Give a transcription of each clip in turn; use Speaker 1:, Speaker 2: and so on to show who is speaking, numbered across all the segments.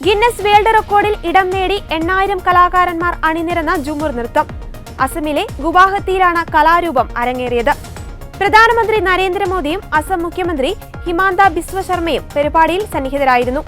Speaker 1: Guinness world റെക്കോർഡിൽ ഇടം നേടി 8000 കലാകാരന്മാർ അണിനിരന്ന ജുമുർ നൃത്തം. അസമിലെ ഗുവാഹത്തിയിലാണ് കലാരൂപം അരങ്ങേറിയത്. പ്രധാനമന്ത്രി നരേന്ദ്രമോദിയും അസം മുഖ്യമന്ത്രി ഹിമാന്ത ബിസ്വ ശർമ്മയും പരിപാടിയിൽ സന്നിഹിതരായിരുന്നു.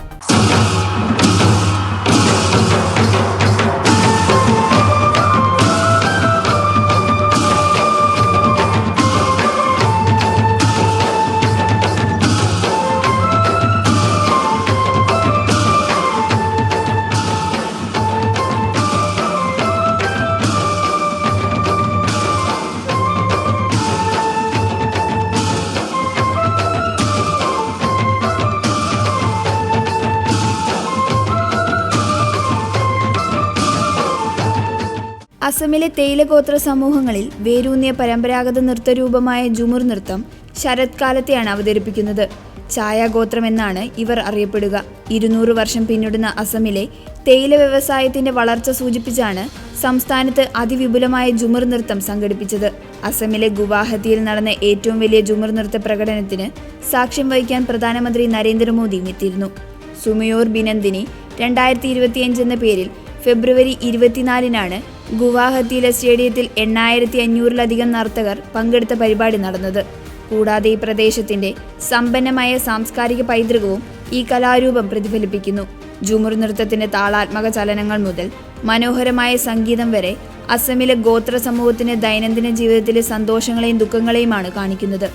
Speaker 2: അസമിലെ തേയിലഗോത്ര സമൂഹങ്ങളിൽ വേരൂന്നിയ പരമ്പരാഗത നൃത്തരൂപമായ ജുമുർ നൃത്തം ശരത്കാലത്തെയാണ് അവതരിപ്പിക്കുന്നത്. ഛായാഗോത്രം എന്നാണ് ഇവർ അറിയപ്പെടുക. 200 വർഷം പിന്നിടുന്ന അസമിലെ തേയില വ്യവസായത്തിന്റെ വളർച്ച സൂചിപ്പിച്ചാണ് സംസ്ഥാനത്ത് അതിവിപുലമായ ജുമുർ നൃത്തം സംഘടിപ്പിച്ചത്. അസമിലെ ഗുവാഹത്തിയിൽ നടന്ന ഏറ്റവും വലിയ ജുമുർ നൃത്ത പ്രകടനത്തിന് സാക്ഷ്യം വഹിക്കാൻ പ്രധാനമന്ത്രി നരേന്ദ്രമോദിയും എത്തിയിരുന്നു. സുമയോർ ബിനന്ദിനി 2025 എന്ന പേരിൽ ഫെബ്രുവരി 24-നാണ് ഗുവാഹത്തിയിലെ സ്റ്റേഡിയത്തിൽ 8500-ലധികം നർത്തകർ പങ്കെടുത്ത പരിപാടി നടന്നത്. കൂടാതെ ഈ പ്രദേശത്തിന്റെ സമ്പന്നമായ സാംസ്കാരിക പൈതൃകവും ഈ കലാരൂപം പ്രതിഫലിപ്പിക്കുന്നു. ജുമുർ നൃത്തത്തിന്റെ താളാത്മക ചലനങ്ങൾ മുതൽ മനോഹരമായ സംഗീതം വരെ അസമിലെ ഗോത്ര സമൂഹത്തിന്റെ ദൈനംദിന ജീവിതത്തിലെ സന്തോഷങ്ങളെയും ദുഃഖങ്ങളെയുമാണ് കാണിക്കുന്നത്.